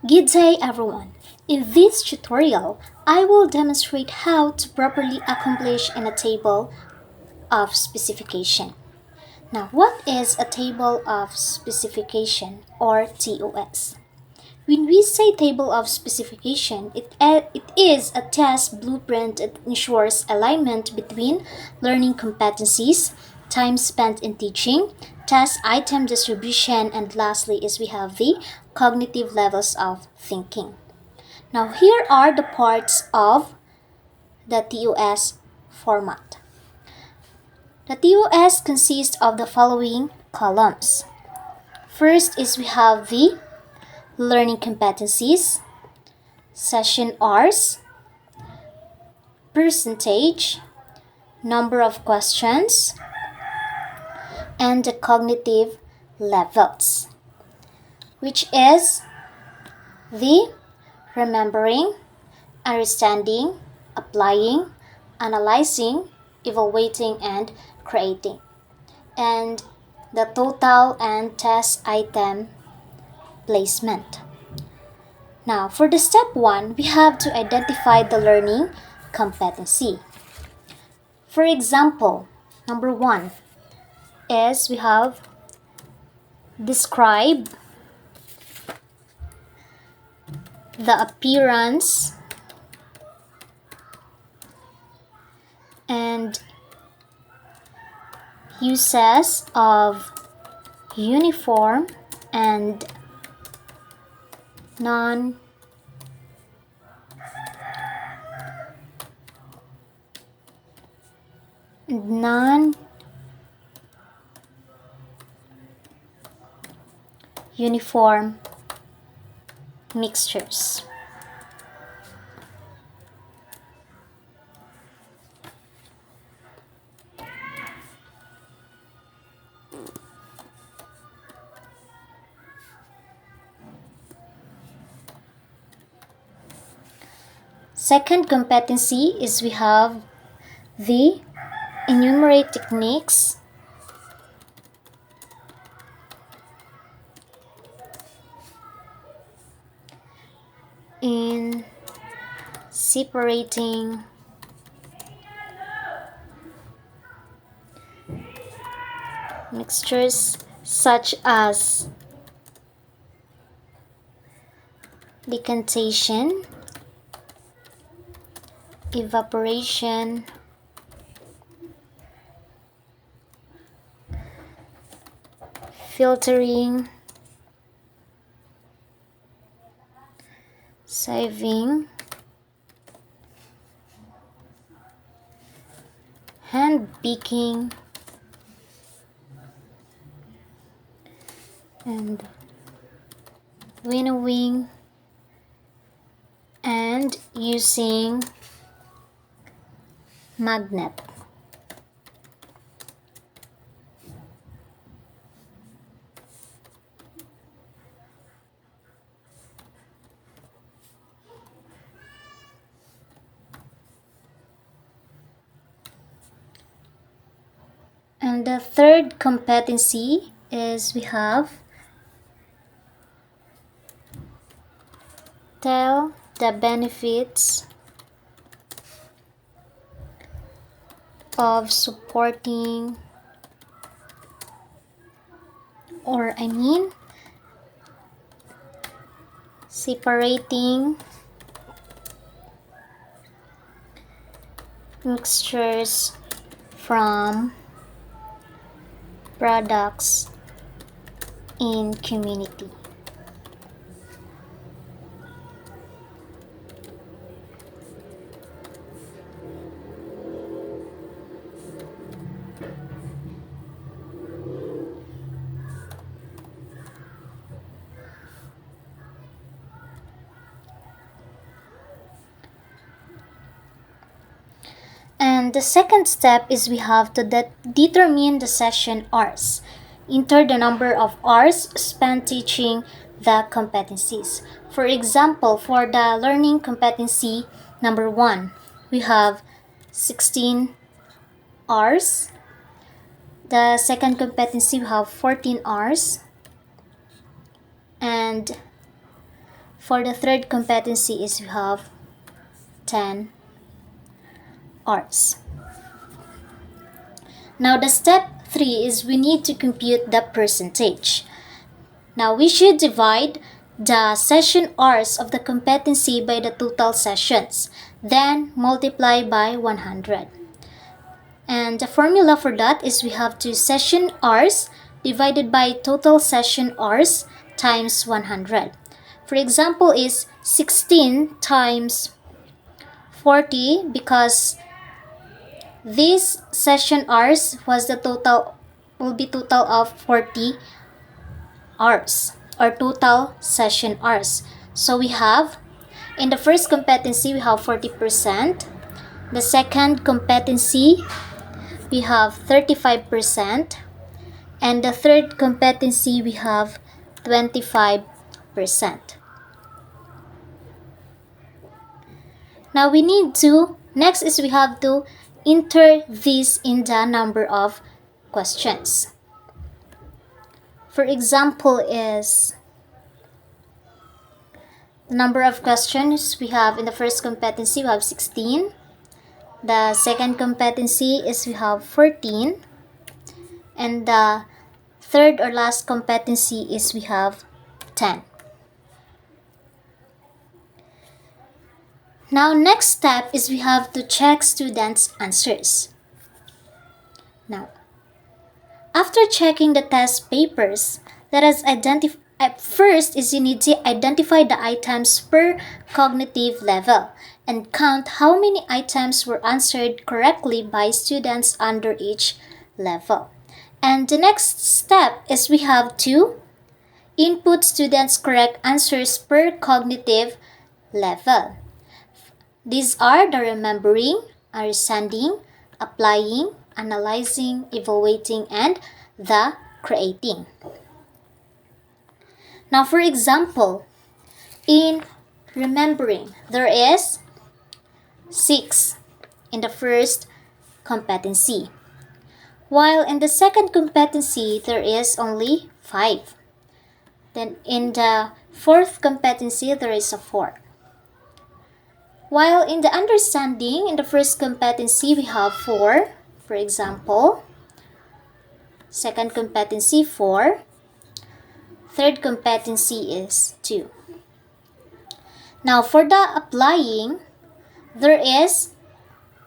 Good day everyone! In this tutorial, I will demonstrate how to properly accomplish in a table of specification. Now, what is a table of specification or TOS? When we say table of specification, it is a test blueprint that ensures alignment between learning competencies, time spent in teaching, test item distribution, and lastly is we have the cognitive levels of thinking. Now here are the parts of the TOS format. The TOS consists of the following columns. First is we have the learning competencies, session hours, percentage, number of questions, and the cognitive levels, which is the remembering, understanding, applying, analyzing, evaluating, and creating, and the total and test item placement. Now, for the step 1, we have to identify the learning competency. For example, number 1 is we have describe the appearance and uses of uniform and non uniform mixtures. Second competency is we have the enumerate techniques, in separating mixtures such as decantation, evaporation, filtering, sieving, hand picking, and winnowing, and using magnet. And the third competency is we have tell the benefits of supporting separating mixtures from products in community. And the second step is we have to determine the session hours. Enter the number of hours spent teaching the competencies. For example, for the learning competency number 1, we have 16 hours. The second competency we have 14 hours. And For the third competency is we have 10 hours. Now the step 3 is we need to compute the percentage. Now we should divide the session hours of the competency by the total sessions, then multiply by 100. And the formula for that is we have to session hours divided by total session hours times 100. For example is 16 times 40 because this session hours was will be total of 40 hours or total session hours. So we have in the first competency we have 40%, the second competency we have 35%, and the third competency we have 25%. Now next is we have to enter this in the number of questions. For example is the number of questions we have in the first competency we have 16. The second competency is we have 14. And the third or last competency is we have 10. Now next step is we have to check students' answers. Now, after checking the test papers, let us identify. First is you need to identify the items per cognitive level and count how many items were answered correctly by students under each level. And the next step is we have to input students' correct answers per cognitive level. These are the remembering, understanding, applying, analyzing, evaluating, and the creating. Now, for example, in remembering, there is 6 in the first competency, while in the second competency, there is only 5. Then in the fourth competency, there is a 4. While in the understanding, in the first competency, we have 4, for example. Second competency, 4. Third competency is 2. Now, for the applying, there is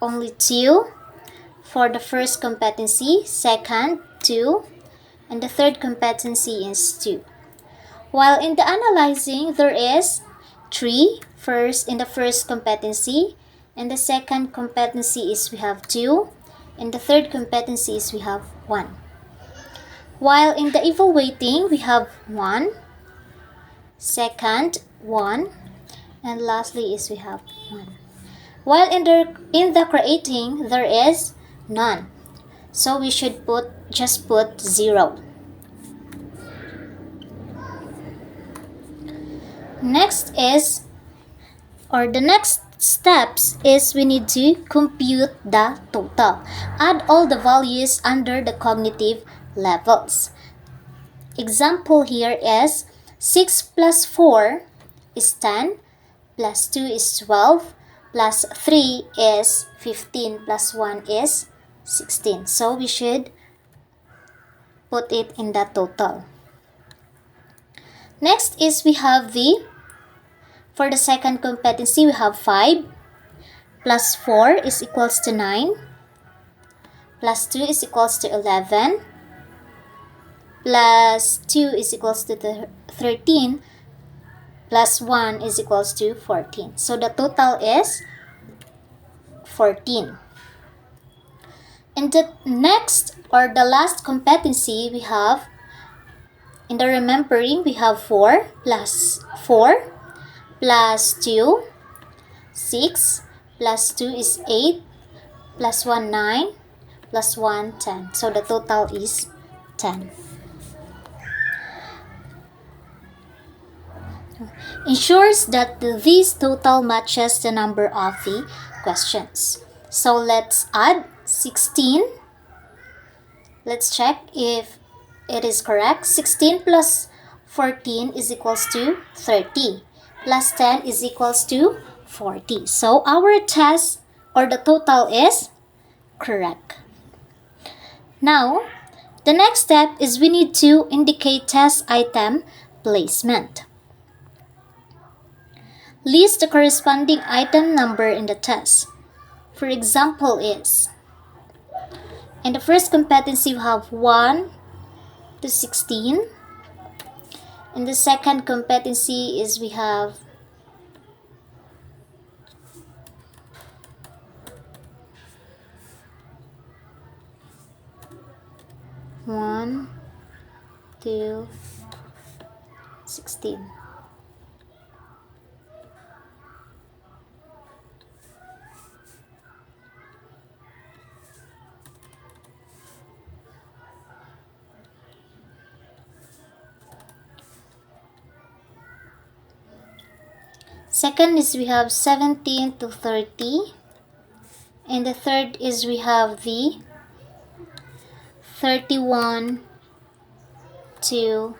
only 2 for the first competency, second, 2, and the third competency is 2. While in the analyzing, there is 3 in the first competency, and the second competency is we have 2, and the third competency is we have 1. While in the evaluating, we have 1, second 1, and lastly is we have 1. While in the creating, there is none. So we should just put 0. The next steps is we need to compute the total. Add all the values under the cognitive levels. Example here is 6 plus 4 is 10, plus 2 is 12, plus 3 is 15, plus 1 is 16. So we should put it in the total. Next is we have for the second competency, we have 5 plus 4 is equals to 9, plus 2 is equals to 11, plus 2 is equals to 13, plus 1 is equals to 14. So the total is 14. In the next or the last competency, we have in the remembering, we have 4 plus 4 plus 2, 6, plus 2 is 8, plus 1, 9, plus 1, 10. So the total is 10. Ensures that this total matches the number of the questions. So let's add 16. Let's check if it is correct. 16 plus 14 is equals to 30. plus 10 is equals to 40. So our test or the total is correct. Now, the next step is we need to indicate test item placement. List the corresponding item number in the test. For example is, in the first competency we have 1 to 16. In the second competency is we have 1 to 16. Second is we have 17 to 30. And the third is we have the 31 to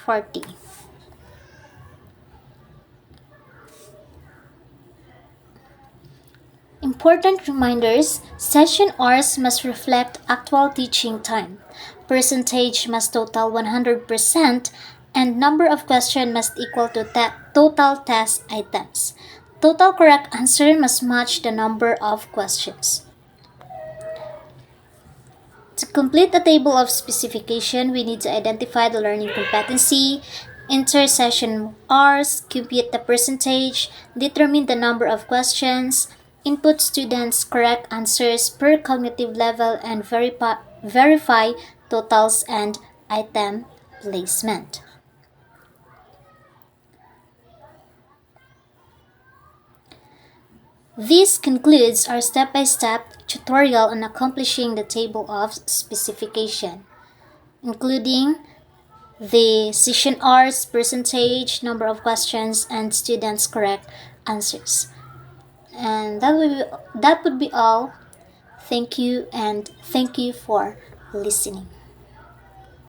40. Important reminders: session hours must reflect actual teaching time. Percentage must total 100%, and number of questions must equal to total test items. Total correct answer must match the number of questions. To complete the table of specification, we need to identify the learning competency, enter session hours, compute the percentage, determine the number of questions, input students' correct answers per cognitive level, and verify totals and item placement. This concludes our step-by-step tutorial on accomplishing the table of specification, including the session hours, percentage, number of questions, and students' correct answers. And that would be all. Thank you, and thank you for listening.